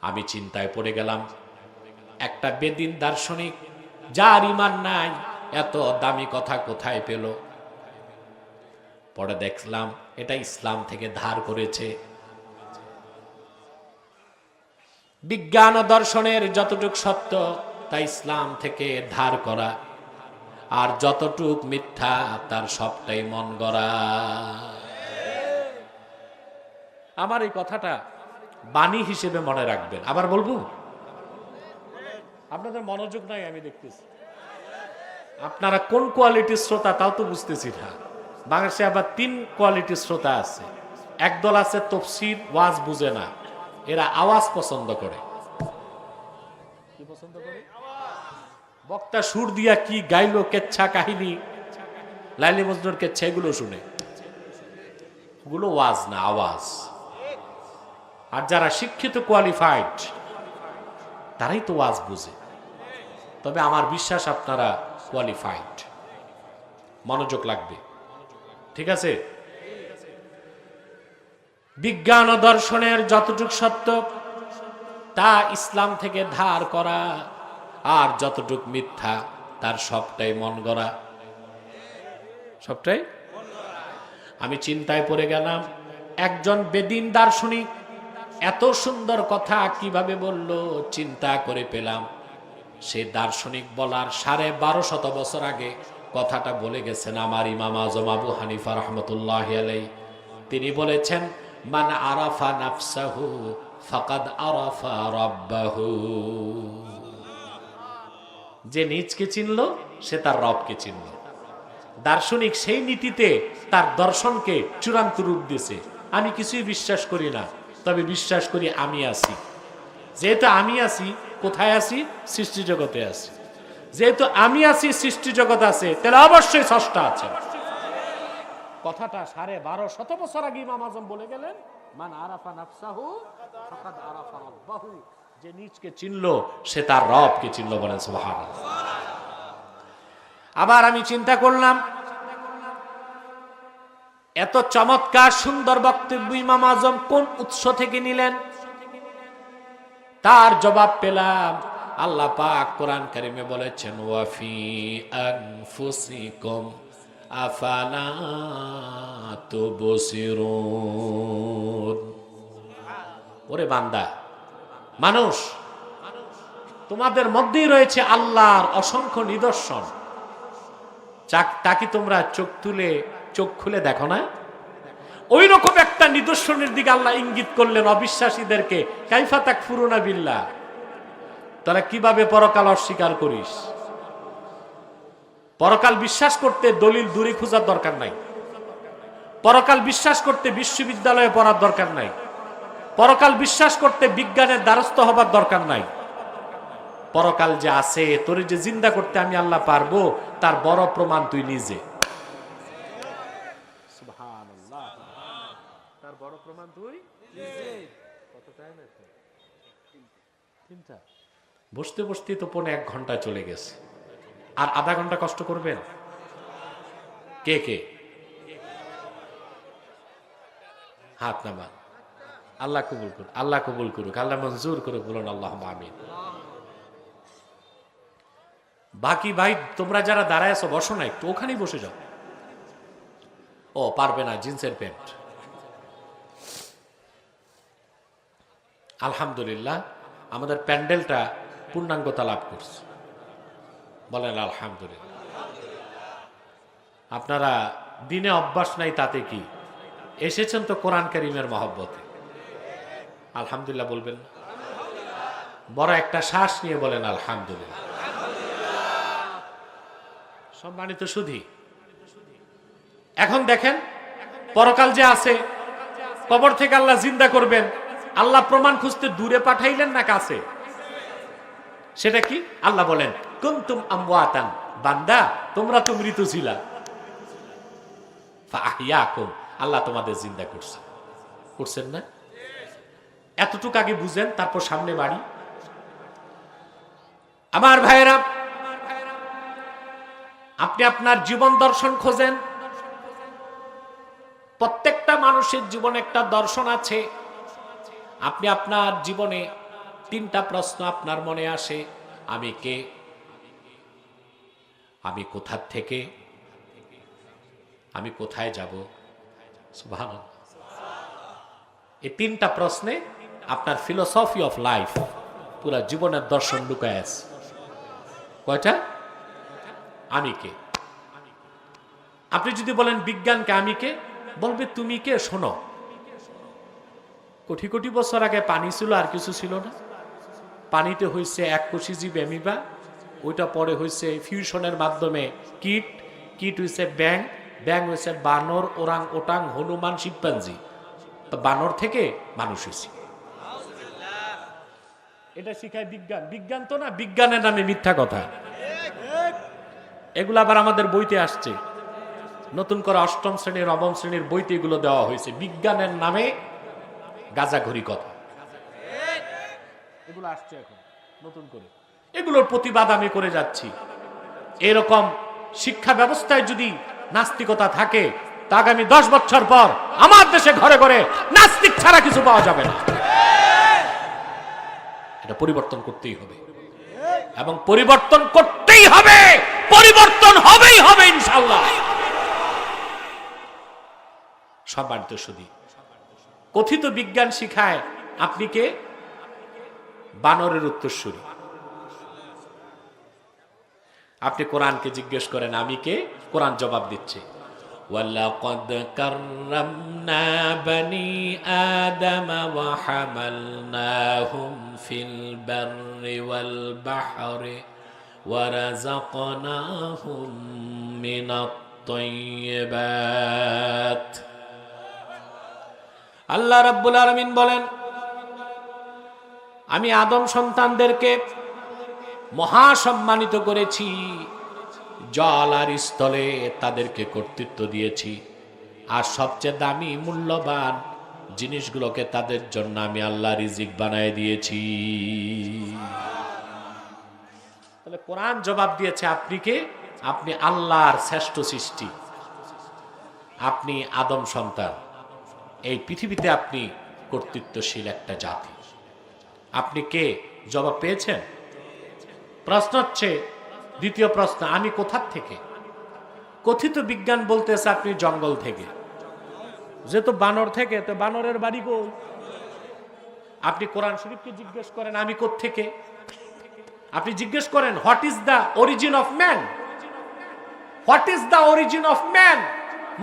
আমি চিন্তায় পড়ে গেলাম, একটা বেদিন দার্শনিক যার ঈমান নাই এত দামি কথা কোথায় পেল? পরে দেখলাম এটা ইসলাম থেকে ধার করেছে। বিজ্ঞান ও দর্শনের যতটুক সত্য তা ইসলাম থেকে ধার করা, আর যতটুক মিথ্যা তার সবটাই মন গড়া। আমার এই কথাটা বাণী হিসেবে মনে রাখবেন। আবার বলবো, আপনাদের মনোযোগ নাই আমি দেখতেছি। আপনারা কোন কোয়ালিটির শ্রোতা তাও তো বুঝতেছি না। বাংলাদেশে আবার 3 কোয়ালিটির শ্রোতা আছে। একদল আছে তফসির ওয়াজ বুঝে না, এরা আওয়াজ পছন্দ করে। পছন্দ করে? বক্তা সুর দিয়া কি গাইলো, কেচ্ছা কাহিনী, লাইলি মজনুর কেচ্ছা, এগুলো শুনে। ওগুলো ওয়াজ না, আওয়াজ। আর যারা শিক্ষিত, কোয়ালিফাইড, তারাই তো ওয়াজ বুঝে। তবে আমার বিশ্বাস আপনারা কোয়ালিফাইড। মনোযোগ লাগবে, ঠিক আছে? বিজ্ঞান ও দর্শনের যতটুক সত্য তা ইসলাম থেকে ধার করা, আর যতটুক মিথ্যা তার সবটাই মন গড়া, সবটাই। আমি চিন্তায় পড়ে গেলাম, একজন বেদিন দার্শনিক এত সুন্দর কথা কিভাবে বলল। চিন্তা করে পেলাম সে দার্শনিক বলার 1250 বছর আগে কথাটা বলে গেছেন আমার ইমাম আজম আবু হানিফা রহমতুল্লাহি আলাইহি। তিনি বলেছেন, মান আরাফা নাফসাহু ফাকাদ আরাফা রাব্বাহু। যে নিজকে চিনল সে তার রবকে চিনল। দার্শনিক সেই নীতিতে তার দর্শনকে চূড়ান্ত রূপ দিয়েছে। আমি কিছুই বিশ্বাস করি না, তবে বিশ্বাস করি আমি আছি। যেহেতু আমি আছি, কোথায় আছি? সৃষ্টি জগতে আছি। যেহেতু আমি আছি, সৃষ্টি জগৎ আছে, তাহলে অবশ্যই স্রষ্টা আছে। কথাটা 1250 বছর আগে ইমাম আজম বলে গেলেন, মান আরাফা নাফসাহু ফাকাদ আরাফা রাব্বাহু। যে নিজকে চিনল সে তার রবকে চিনল, বলেন সুবহানাল্লাহ। আবার আমি চিন্তা করলাম, এত চমৎকার সুন্দর বক্তব্য ইমাম আজম কোন উৎস থেকে নিলেন? তার জবাব পেলাম, আল্লাহ পাক কোরআন কারিমে বলেছেন, ওয়াফি আনফুসিকুম আফালা তুবসিরুন। ওরে বান্দা, মানুষ, তোমাদের মধ্যেই রয়েছে আল্লাহর অসংখ্য নিদর্শন। তা কি তোমরা চোখ খুলে দেখো না? ওই রকম একটা নিদর্শনের দিকে আল্লাহ ইঙ্গিত করলেন অবিশ্বাসীদেরকে, কাইফা তাকফুরুনা বিল্লাহ, তারা কিভাবে পরকাল অস্বীকার করিস। পরকাল বিশ্বাস করতে দলিল দূরে খোঁজার দরকার নাই। পরকাল বিশ্বাস করতে বিশ্ববিদ্যালয়ে পড়ার দরকার নাই। পরকাল বিশ্বাস করতে বিজ্ঞানের দ্বারস্থ হবার দরকার নাই। পরকাল যে আছে, তোরে যে জিন্দা করতে আমি আল্লাহ পারবো, তার বড় প্রমাণ তুই নিজে। সুবহানাল্লাহ, তার বড় প্রমাণ তুই নিজে। কত টাইম আছে? 3টা। বসতে বসতে তো 1.5 ঘন্টা চলে গেছে। আর আধা ঘন্টা কষ্ট করবেন? কে কে হাত নামান। আল্লাহ কবুল করুক, আল্লাহ কবুল করুক, আল্লাহ মঞ্জুর করুক, বলুন আল্লাহুম্মা আমিন। বাকি ভাই তোমরা যারা দাঁড়ায় আছো, বসো না, একটু ওখানেই বসে যাও। ও পারবে না, জিন্সের প্যান্ট। আলহামদুলিল্লাহ, আমাদের প্যান্ডেলটা পূর্ণাঙ্গতা লাভ করছে, বলেন আলহামদুলিল্লাহ। আপনারা দিনে অভ্যাস নাই তাতে কি, এসেছেন তো কোরআন কারীমের মহব্বতে। আলহামদুলিল্লাহ বলবেন, বড় একটা শ্বাস নিয়ে বলেন আলহামদুলিল্লাহ। সম্মানিত সুধী, এখন দেখেন, পরকাল যে আছে, কবর থেকে আল্লাহ জিন্দা করবেন, আল্লাহ প্রমাণ খুঁজতে দূরে পাঠাইলেন না কাছে? সেটা কি? আল্লাহ বলেন, কুনতুম আমওয়াতান, বান্দা তোমরা তো মৃত ছিলা, ফাআহইয়াকুম, আল্লাহ তোমাদের জিন্দা করছেন না? এতটুকু আগে বুঝেন, তারপর সামনে বাড়ি। আমার ভাইয়েরা, আপনি আপনার জীবন দর্শন খোঁজেন। প্রত্যেকটা মানুষের জীবনে একটা দর্শন আছে। আপনি আপনার জীবনে 3টা প্রশ্ন আপনার মনে আসে, আমি কে, আমি কোথা থেকে, আমি কোথায় যাব। সুবহানাল্লাহ। এই 3টা প্রশ্নে আপনার ফিলোসফি অফ লাইফ, পুরা জীবনের দর্শন লুকায় আছে। কয়টা? আমি কে। আপনি যদি বলেন বিজ্ঞানকে আমি কে, বলবে তুমি কে। শোনো, কোটি কোটি বছর আগে পানি ছিল, আর কিছু ছিল না। পানিতে হয়েছে এককোষী জীব অ্যামিবা, ওইটা পরে হয়েছে ফিউশনের মাধ্যমে কীট, কীট হয়েছে ব্যাং, ব্যাং হয়েছে বানর, ওরাং ওটাং, হনুমান, শিম্পাঞ্জি। বানর থেকে মানুষ হয়েছে। এটা শিখায় বিজ্ঞান। বিজ্ঞান তো না, বিজ্ঞানের নামে মিথ্যা কথা। এগুলো আবার আমাদের বইতে আসছে, নতুন করে অষ্টম শ্রেণীর নবম শ্রেণীর বইতে এগুলো দেওয়া হয়েছে, বিজ্ঞানের নামে গাঁজাখড়ি কথা এগুলো আসছে এখন নতুন করে। এগুলোর প্রতিবাদ আমি করে যাচ্ছি। এরকম শিক্ষা ব্যবস্থায় যদি নাস্তিকতা থাকে, তা আগামী 10 বছর পর আমার দেশে ঘরে ঘরে নাস্তিক ছাড়া কিছু পাওয়া যাবে না। এটা পরিবর্তন করতেই হবে, এবং পরিবর্তন করতেই হবে, পরিবর্তন হবেই হবে ইনশাআল্লাহ। সম্মানিত সুধী, কথিত বিজ্ঞান শিখায় আপনি কে? বানরের উত্তরসূরি। আপনি কোরআনকে জিজ্ঞেস করেন আমি কে, কোরআন জবাব দিচ্ছে ওয়ালাকাদ কাররামনা বনি আদম ওয়া হামালনাহুম ফিল বাররি ওয়াল বাহরি ওয়া রাযাকনাহুম মিনাত তাইয়্যিবাত। আল্লাহ রাব্বুল আলামিন বলেন, আমি আদম সন্তানদেরকে মহাসম্মানিত করেছি, জল আর স্থলে তাদেরকে কর্তৃত্ব দিয়েছি, আর সবচেয়ে দামি মূল্যবান জিনিসগুলোকে তাদের জন্য আমি আল্লাহ রিজিক বানায় দিয়েছি। তাহলে কোরআন জবাব দিয়েছে আপনি কে? আপনি আল্লাহর শ্রেষ্ঠ সৃষ্টি, আপনি আদম সন্তান, এই পৃথিবীতে আপনি কর্তৃত্বশীল একটা জাতি। আপনি কে? জবাব পেয়েছেন? প্রশ্ন হচ্ছে, দ্বিতীয় প্রশ্ন, আমি কোথা থেকে? কথিত বিজ্ঞান বলতেছে আপনি জঙ্গল থেকে, যেহেতু বানর থেকে, তো বানরের বাড়ি কই? আপনি কোরআন শরীফকে জিজ্ঞেস করেন আমি কোত্থেকে? আপনি জিজ্ঞেস করেন what is the origin of man, what is the origin of man,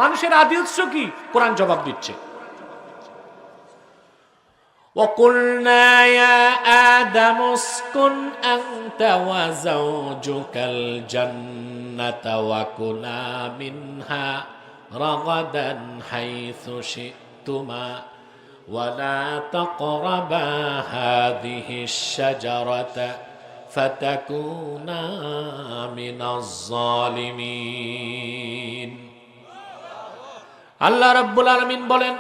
মানুষের আদি উৎস কি? কোরআন জবাব দিচ্ছে وَقُلْنَا يَا آدَمُ اسْكُنْ أَنْتَ وَزَوْجُكَ الْجَنَّةَ وَكُلَا مِنْهَا رَغَدًا حَيْثُ شِئْتُمَا وَلَا تَقْرَبَا هَذِهِ الشَّجَرَةَ فَتَكُونَا مِنَ الظَّالِمِينَ। আল্লাহ রাব্বুল আলামিন বলেন,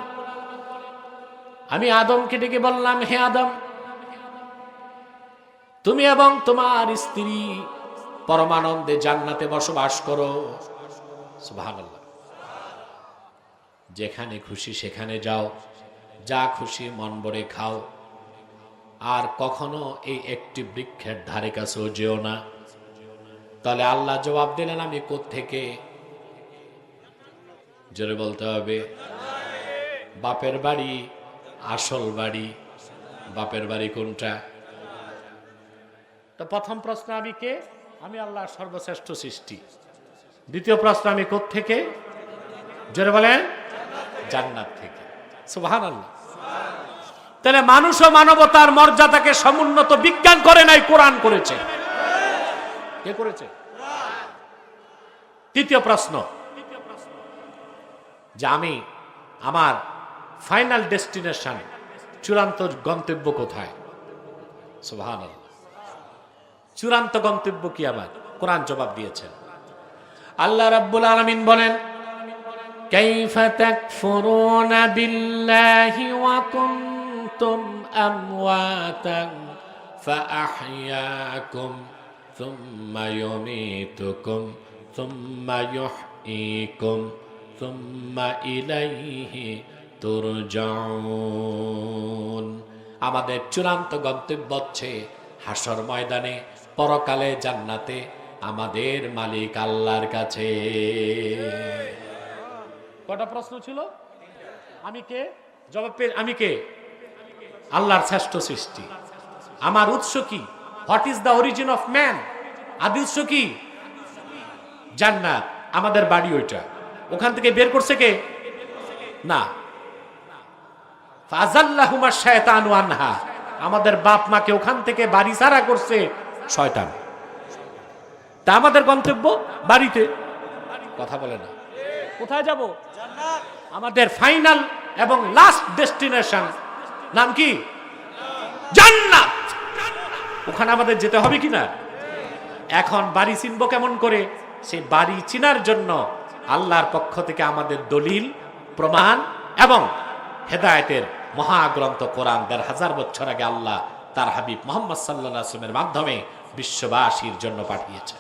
আমি আদমকে ডেকে বললাম, হে আদম, তুমি এবং তোমার স্ত্রী পরমানন্দে জান্নাতে বসবাস করো। সুবহানাল্লাহ। যেখানে খুশি সেখানে যাও, যা খুশি মন ভরে খাও, আর কখনো এই একটি বৃক্ষের ধারে কাছেও যেও না। তাহলে আল্লাহ জবাব দিলেন আমি কোত্থেকে? জোরে বলতে হবে। বাপের বাড়ি, আসল বাড়ি, বাপের বাড়ি কোনটা? তো প্রথম প্রশ্ন আমি কে? আমি আল্লাহর সর্বশ্রেষ্ঠ সৃষ্টি। দ্বিতীয় প্রশ্ন আমি কোত্থেকে? জোরে বলেন। জান্নাত থেকে। সুবহানাল্লাহ। তাহলে মানুষ ও মানবতার মর্যাদাকে সমুন্নত বিজ্ঞান করে নাই, কোরআন করেছে। কে করেছে? তৃতীয় প্রশ্ন, যে আমি আমার ফাইনাল ডেস্টিনেশন, চূড়ান্ত গন্তব্য কোথায়? সুবহানাল্লাহ। চূড়ান্ত গন্তব্য কি আমার? কোরআন জবাব দিয়েছেন। আল্লাহ রাব্বুল আলামিন বলেন, কাইফা তাকফুরুনা বিল্লাহি ওয়া কুনতুম আমওয়াতান ফাআহইয়াকুম সুম্মা ইউমীতুকুম সুম্মা ইউহয়ীকুম সুম্মা ইলাইহি তুরজাউন। আমাদের চূড়ান্ত গন্তব্য হচ্ছে হাসর ময়দানে, পরকালে জান্নাতে, আমাদের মালিক আল্লাহর কাছে। কটা প্রশ্ন ছিল? আমি কে? জবাব পেয়ে আমি কে? আল্লাহর শ্রেষ্ঠ সৃষ্টি। আমার উৎস কি? What is the origin of man? আদি উৎস কি? জান্নাত। আমাদের বাড়ি ওইটা। ওখান থেকে বের করছে কে? না। ফাযাল্লাহুমা শায়তানু আনহা, আমাদের বাপ মাকে ওখান থেকে বাড়ি ছাড়া করছে শয়তান। তা আমাদের গন্তব্য বাড়িতে। কথা বলে না। কোথায় যাব? জান্নাত। আমাদের ফাইনাল এবং লাস্ট ডেস্টিনেশন নাম কি? জান্নাত। ওখানে আমাদের যেতে হবে কিনা? এখন বাড়ি চিনবো কেমন করে? সেই বাড়ি চিনার জন্য আল্লাহর পক্ষ থেকে আমাদের দলিল, প্রমাণ এবং হেদায়েতের মহাগ্রন্থ কোরআন ১৫০০ বছর আগে আল্লাহ তার হাবিব মুহাম্মদ সাল্লাল্লাহু আলাইহি ওয়াসাল্লামের মাধ্যমে বিশ্ববাসীর জন্য পাঠিয়েছে।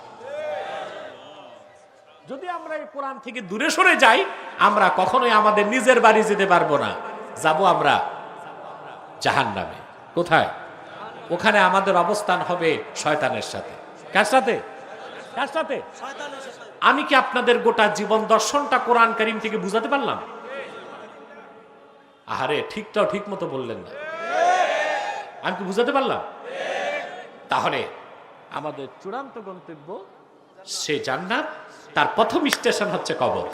যদি আমরা এই কোরআন থেকে দূরে সরে যাই, আমরা কখনোই আমাদের নিজের বাড়ি যেতে পারবো না। যাব আমরা জাহান্নামে। কোথায়? ওখানে আমাদের অবস্থান হবে শয়তানের সাথে। কার সাথে? কার সাথে? আমি কি আপনাদের গোটা জীবন দর্শনটা কোরআন কারীম থেকে বুঝাতে পারলাম? আহারে, ঠিকটাও ঠিক মতো বললেন না। আমি কি বুঝাতে পারলাম? তাহলে আমাদের চূড়ান্ত গন্তব্য সে জান্নাত, তার প্রথম স্টেশন হচ্ছে কবর।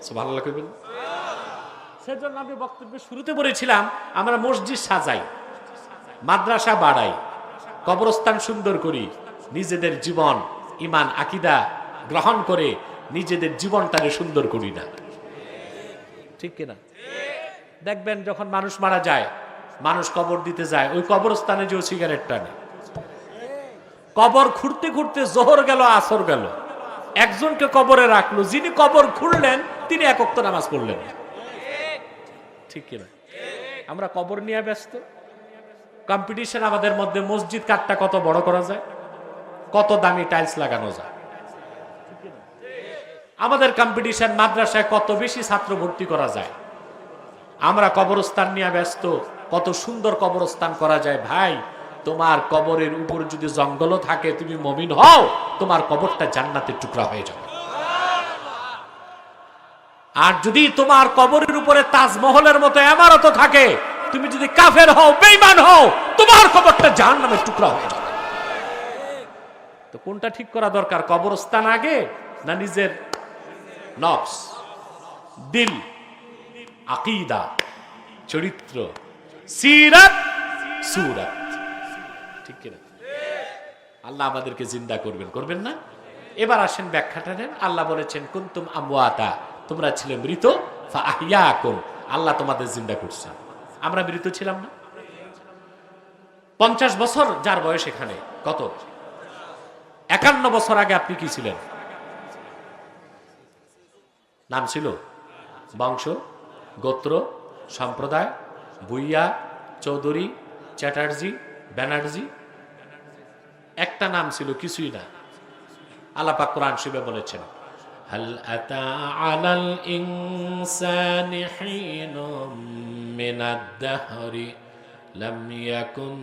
সুবহানাল্লাহ কইবেন। সেজন্য আমি বক্তব্যের শুরুতে বলেছিলাম, আমরা মসজিদ সাজাই, মাদ্রাসা বাড়াই, কবরস্থান সুন্দর করি, নিজেদের জীবন, ঈমান, আকীদা গ্রহণ করে নিজেদের জীবনটাকে সুন্দর করি না। ঠিক কিনা? দেখবেন যখন মানুষ মারা যায়, মানুষ কবর দিতে যায়, ওই কবরস্থানে যে সিগারেট টানে, কবর খুঁড়তে খুঁড়তে জোহর গেল, আসর গেল, একজনকে কবরে রাখলো, যিনি কবর খুঁড়লেন তিনি এক ওয়াক্ত নামাজ পড়লেন। ঠিক কিনা? আমরা কবর নিয়ে ব্যস্ত। কম্পিটিশন আমাদের মধ্যে, মসজিদ কাঠটা কত বড় করা যায়, কত দামি টাইলস লাগানো যায়। আমাদের কম্পিটিশন মাদ্রাসায় কত বেশি ছাত্র ভর্তি করা যায়। আমরা কবরস্থান নিয়ে ব্যস্ত, কত সুন্দর কবরস্থান করা যায়। ভাই, তোমার কবরের উপর যদি জঙ্গলও থাকে, তুমি মুমিন হও, তোমার কবরটা জান্নাতের টুকরা হয়ে যাবে। আর যদি তোমার কবরের উপরে তাজমহলের মতো ইমারত থাকে, তুমি যদি কাফের হও, বেঈমান হও, তোমার কবরটা জাহান্নামের টুকরা হয়ে যাবে। তো কোনটা ঠিক করা দরকার? কবরস্থান আগে না নিজের নফস, দিল, আকীদা, চরিত্র, সিরাত, সুরাত? ঠিক কিনা? আল্লাহ আমাদেরকে জিন্দা করবেন, করবেন না? এবার আসেন ব্যাখ্যাটা নেন। আল্লাহ বলেছেন কুনতুম আমওয়াতা, তোমরা ছিলে মৃত, ফাআহইয়াকুম, আল্লাহ তোমাদের জিন্দা করছেন। আমরা মৃত ছিলাম না? 50 বছর যার বয়স, এখানে কত? 51 বছর আগে আপনি কি ছিলেন? নাম ছিল, বংশ, গোত্র, সম্প্রদায়, ভুইয়া, চৌধুরী, চ্যাটার্জি, ব্যানার্জি, একটা নাম ছিল, কিছুই না। আল্লাহ পাক কোরআন শরীফে বলেছেন, হাল আতা আলাল ইনসানি হিনুম মিনাদ দাহরি লাম ইয়াকুন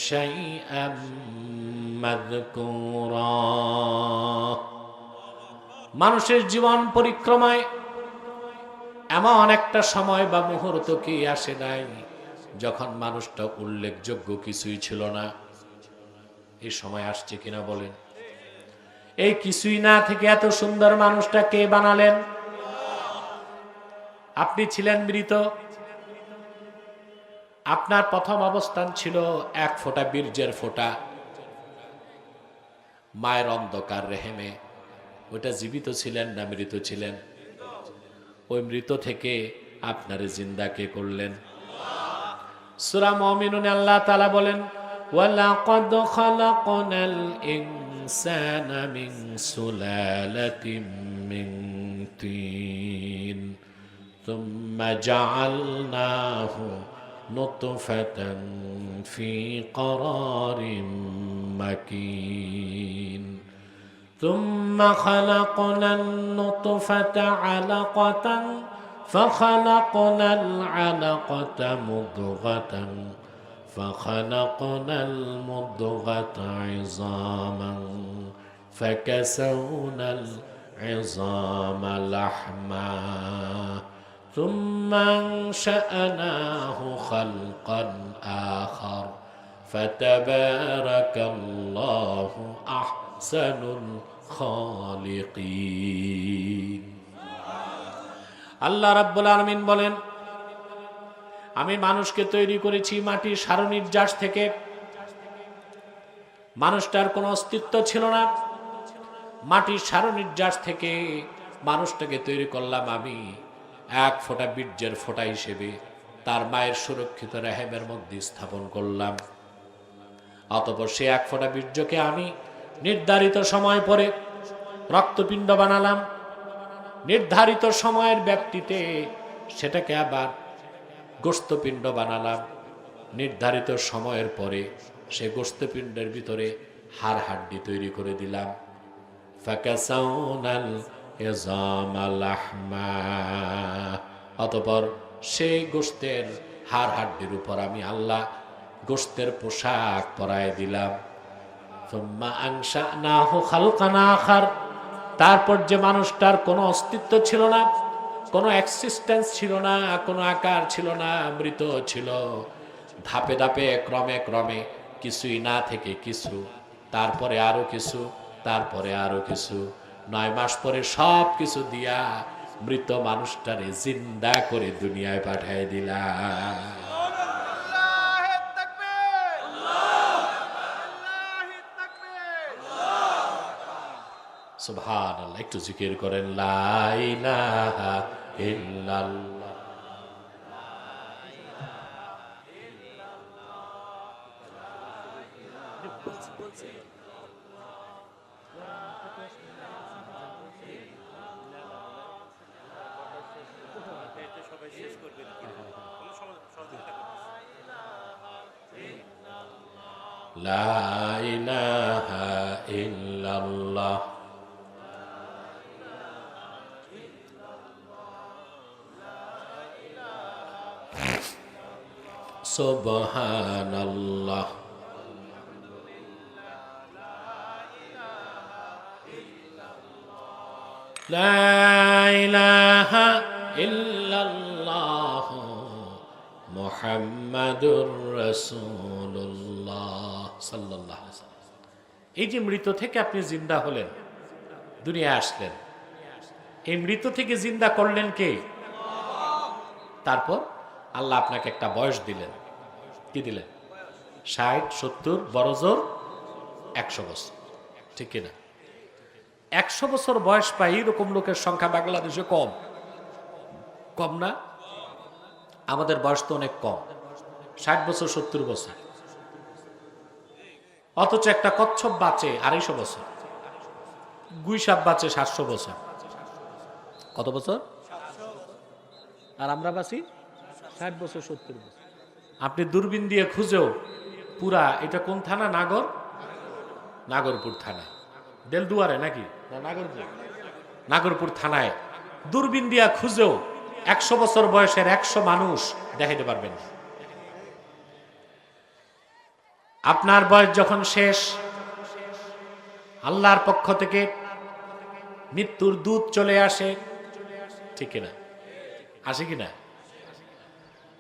শাইআম মাযকুরা। মানুষের জীবন পরিক্রমায় এমন একটা সময় বা মুহূর্ত কি আসে নাই যখন মানুষটা উল্লেখযোগ্য কিছুই ছিল না? এই সময় আসছে কিনা বলেন? এই কিছুই না থেকে এত সুন্দর মানুষটা কে বানালেন? আপনি ছিলেন মৃত, আপনার প্রথম অবস্থান ছিল এক ফোঁটা বীর্যের ফোঁটা মায়ের অন্ধকার রেহেমে। ওটা জীবিত ছিলেন না মৃত ছিলেন? ওই মৃত থেকে আপনারে জিন্দা কে করলেন? সূরা মুমিনুনে আল্লাহ তাআলা বলেন, ওয়ালাকাদ খালাকনাল ইনসানা মিন সুলালাতিন মিন তিন সুম্মা জাআলনাহু নুতফাতান ফি ক্বরারিম মাকিন ثم خلقنا النطفة علقة فخلقنا العلقة مضغة فخلقنا المضغة عظاما فكسونا العظام لحما ثم أنشأناه خلقا آخر فتبارك الله আহসানুল খালিকিন। আল্লাহ রাব্বুল আলামিন বলেন, আমি মানুষকে তৈরি করেছি মাটির সারনির্যাস থেকে। মানুষটার কোনো অস্তিত্ব ছিল না, মাটির সারনির্যাস থেকে মানুষটাকে তৈরি করলাম আমি এক ফোঁটা বীর্যের ফোঁটা হিসেবে, তার মায়ের সুরক্ষিত রেহেমের মধ্যে স্থাপন করলাম। অতঃপর সে এক ফোঁটা বীর্যকে আমি নির্ধারিত সময় পরে রক্তপিণ্ড বানালাম। নির্ধারিত সময়ের ব্যাপ্তিতে সেটাকে আবার গোশতপিণ্ড বানালাম। নির্ধারিত সময়ের পরে সে গোশতপিণ্ডের ভিতরে হাড় হাড্ডি তৈরি করে দিলাম। ফাকাসাউনাল ইযামা লাহমা, অতঃপর সেই গোশতের হাড় হাড্ডির উপর আমি আল্লাহ গোশতের পোশাক পরায় দিলাম। সুম্মা আনশানাহু খালকান আখার, তারপর যে মানুষটার কোনো অস্তিত্ব ছিল না, কোনো এক্সিস্টেন্স ছিল না, কোনো আকার ছিল না, মৃত ছিল, ধাপে ধাপে ক্রমে ক্রমে কিছুই না থেকে কিছু, তারপরে আরো কিছু, তারপরে আরো কিছু, 9 মাস পরে সব কিছু দিয়া মৃত মানুষটারে জিন্দা করে দুনিয়ায় পাঠিয়ে দিলাম। সুবহানাল্লাহ, একটু জিকির করেন লা ইলাহা ইল্লাল্লাহ। লা ইলাহা ইল্লাল্লাহ। সুবহানাল্লাহ। লা ইলাহা ইল্লাল্লাহ মুহাম্মাদুর রাসূলুল্লাহ সাল্লাল্লাহু আলাইহি ওয়াসাল্লাম। এই যে মৃত থেকে আপনি জিন্দা হলেন, দুনিয়ায় আসলেন, এই মৃত থেকে জিন্দা করলেন কে? তারপর আল্লাহ আপনাকে একটা বয়স দিলেন। কি দিলেন? 60, 70, বড় জোর 100 বছর, ঠিক কিনা? 100 বছর বয়স পাই এরকম লোকের সংখ্যা বাংলাদেশে কম। কম না? আমাদের বয়স তো অনেক কম, 60 বছর 70 বছর। অথচ একটা কচ্ছপ বাঁচে 250 বছর, গুইসাপ বাঁচে 700 বছর। কত বছর? আর আমরা বাঁচি 60 বছর 70 বছর। আপনি দূরবীন দিয়ে খুঁজেও পুরা, এটা কোন থানা? নাগরপুর থানায়, দেলদুয়ারে নাকি না নাগরপুর থানায় দূরবীন দিয়া খুঁজেও 100 বছর বয়সের 100 মানুষ দেখাইতে পারবেন না। আপনার বয়স যখন শেষ, আল্লাহর পক্ষ থেকে মৃত্যুর দূত চলে আসে, ঠিক কিনা? আসে কিনা?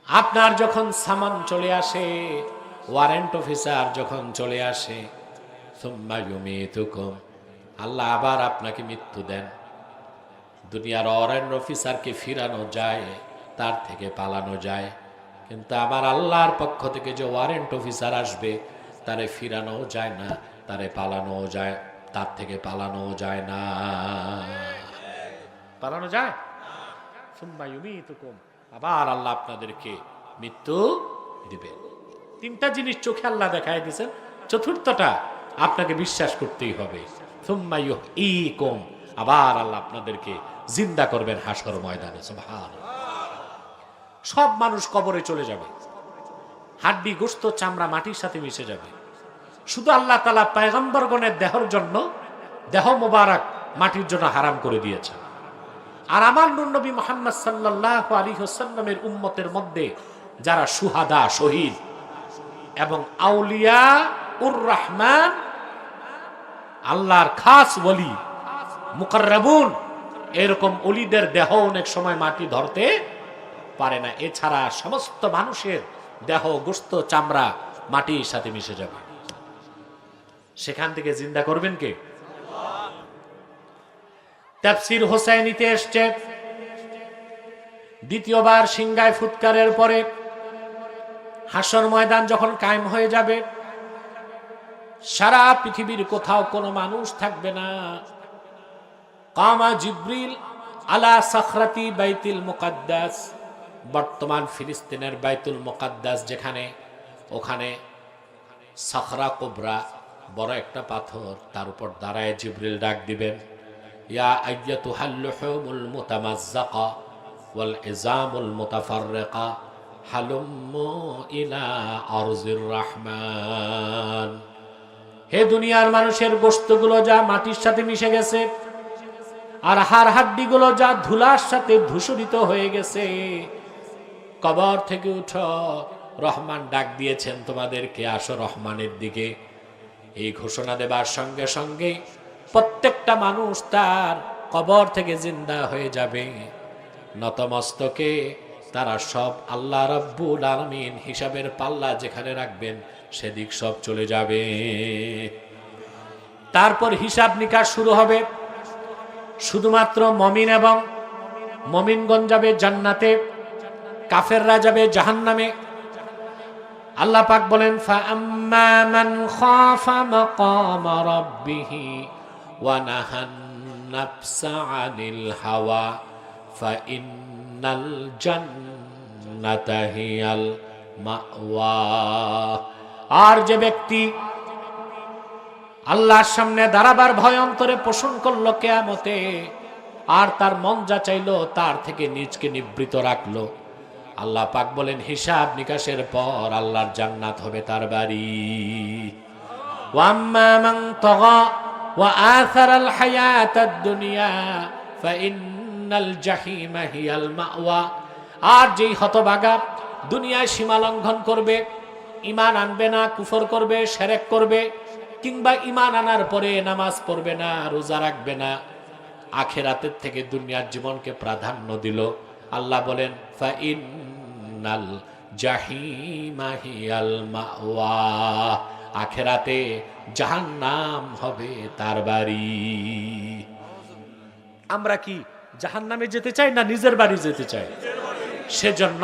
আপনার যখন সামান চলে আসে, ওয়ারেন্ট অফিসার যখন চলে আসে, সুম্মা ইউমিতুকুম, আল্লাহ আবার আপনাকে মৃত্যু দেন। দুনিয়ার ওয়ারেন্ট অফিসারকে ফিরানো যায়, তার থেকে পালানো যায়, কিন্তু আমার আল্লাহর পক্ষ থেকে যে ওয়ারেন্ট অফিসার আসবে, তারে ফিরানো যায় না, তারে পালানো যায়, তার থেকে পালানো যায় না। পালানো যায়? সুম্মা ইউমিতুকুম, আবার আল্লাহ আপনাদেরকে মৃত্যু দিবে। 3টা জিনিস চোখে আল্লাহ দেখায় দিয়েছেন, চতুর্থটা আপনাকে বিশ্বাস করতেই হবে। সুম্মা ইউহয়িকুম, আবার আল্লাহ আপনাদেরকে জিন্দা করবেন হাসর ময়দানে। সুবহানাল্লাহ। সব মানুষ কবরে চলে যাবে, হাড্ডি গোশত চামড়া মাটির সাথে মিশে যাবে। শুধু আল্লাহ তাআলা পয়গম্বরগণের দেহর জন্য, দেহ মোবারক মাটির জন্য হারাম করে দিয়েছেন। আর আমার নূর নবী মুহাম্মদ সাল্লাল্লাহু আলাইহি ওয়াসাল্লামের উম্মতের মধ্যে যারা শুহাদা, শহীদ এবং আউলিয়া উর রহমান, আল্লাহর খাস ওলি, মুকাররাবুন, এরকম ওলিদের দেহ অনেক সময় মাটি ধরতে পারে না। এছাড়া সমস্ত মানুষের দেহ, গোশত, চামড়া মাটির সাথে মিশে যাবে। সেখান থেকে জিন্দা করবেন কে? তাফসীর হোসাইনিতে এসছে, দ্বিতীয়বার সিংগায় ফুৎকারের পরে হাসর ময়দান যখন কায়েম হয়ে যাবে, সারা পৃথিবীর কোথাও কোনো মানুষ থাকবে না। কামা জিব্রিল আলা সাখরাতি বাইতুল মুকাদ্দাস, বর্তমান ফিলিস্তিনের বাইতুল মুকাদ্দাস যেখানে, ওখানে সাখরা কুবরা, বড় একটা পাথর, তার উপর দাঁড়ায় জিবরিল ডাক দিবেন, ইয়া আইয়াতুহাল লুহুমুল মুতামাজ্জাকা ওয়াল ইজামুল মুতাফাররিকা হালুম্মু ইলা আরজির রহমান। হে দুনিয়ার মানুষের গোশতগুলো যা মাটির সাথে মিশে গেছে, আর হাড় হাড্ডিগুলো যা ধুলার সাথে ধূসরিত হয়ে গেছে, কবর থেকে উঠো, রহমান ডাক দিয়েছেন তোমাদেরকে, আসো রহমানের দিকে। এই ঘোষণা দেবার সঙ্গে সঙ্গে প্রত্যেকটা মানুষ তার কবর থেকে জিন্দা হয়ে যাবে। নতমস্তকে তারা সব আল্লাহ রাব্বুল আলামিন হিসাবের পাল্লা যেখানে রাখবেন সেদিক সব চলে যাবে। তারপর হিসাব নিকাশ শুরু হবে। শুধুমাত্র মমিন এবং মমিনগণ যাবে জান্নাতে, কাফেররা যাবে জাহান্নামে। আল্লাহ পাক বলেন, ফাআম্মা মান খাফা মাকামা রাব্বিহি ওয়া নাহান নাফসা আনিল হাওয়া ফাইন্নাল জান্নাতা হিয়াল মাওয়া। আর যে ব্যক্তি আল্লাহর সামনে দাঁড়াবার ভয় অন্তরে পোষণ করলো কিয়ামতে, আর তার মন যা চাইলো তার থেকে নিজকে নিবৃত রাখলো, আল্লাহ পাক বলেন হিসাব নিকাশের পর আল্লাহর জান্নাত হবে তার বাড়ি। ওয়াম্মা মান তাগা ওয়া আথারাল হায়াতাদ দুনিয়া ফাইন্নাল জাহিমা হিয়াল মাওয়া। আর যেই হতভাগা দুনিয়ায় সীমা লঙ্ঘন করবে, ঈমান আনবে না, কুফর করবে, শিরক করবে, কিংবা ঈমান আনার পরে নামাজ পড়বে না, রোজা রাখবে না, আখিরাতের থেকে দুনিয়ার জীবনকে প্রাধান্য দিল, আল্লাহ বলেন ফাইন্নাল জাহিমা হিয়াল মাওয়া, আখিরাতে জাহান্নাম হবে তার বাড়ি। আমরা কি জাহান্নামে যেতে চাই না নিজের বাড়ি যেতে চাই? সেজন্য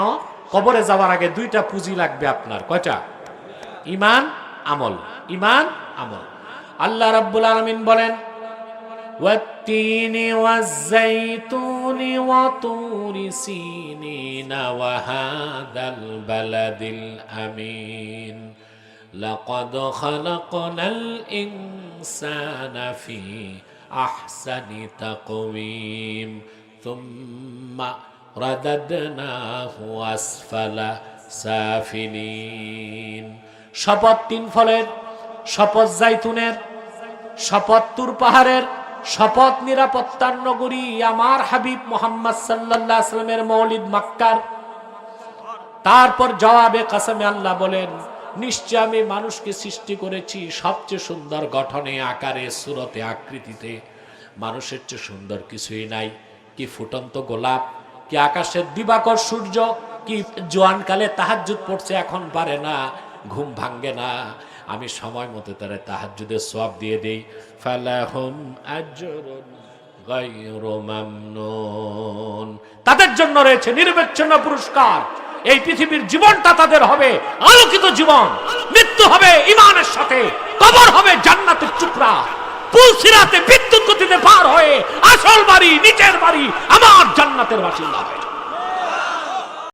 কবরে যাওয়ার আগে দুইটা পুঁজি লাগবে আপনার। কয়টা? ঈমান, আমল। ঈমান, আমল। আল্লাহ রাব্বুল আলামিন বলেন, والتين والزيتون وطور سينين وهذا البلد الأمين لقد خلقنا الإنسان في أحسن تقويم ثم رددناه أسفل سافلين। শপথ তিন ফলের, শপথ জাইতুনের, শপথ তুর পাহাড়ের, শপথ নিরাপত্তার নগরী আমার হাবিব মুহাম্মদ সাল্লাল্লাহু আলাইহি ওয়াসাল্লামের মৌলিদ মক্কার। তারপর জবাবে কসমে আল্লাহ বলেন, নিশ্চয় আমি মানুষকে সৃষ্টি করেছি সবচেয়ে সুন্দর গঠনে, আকারে, সুরতে, আকৃতিতে। মানুষের চেয়ে সুন্দর কিছুই নাই। কি ফুটন্ত গোলাপ, কি আকাশের দিবাকর সূর্য, কি জোয়ানকালে তাহাজ্জুদ পড়ছে এখন পারে না, ঘুম ভাঙ্গে না, আমি সময় মতো তারা তাহাজ্জুদের সওয়াব দিয়ে দেই। ফালাহুম আজরুন গায়রু মামনুন, তাদের জন্য রয়েছে নির্বিচ্ছিন্ন পুরস্কার। এই পৃথিবীর জীবনটা তাদের হবে আলোকিত জীবন, মৃত্যু হবে ঈমানের সাথে, কবর হবে জান্নাতের টুকরা, পুল সিরাতে বিদ্যুৎ গতিতে পার হয়ে আসল বাড়ি, নিচের বাড়ি আমার জান্নাতের বাসিন্দা হবে।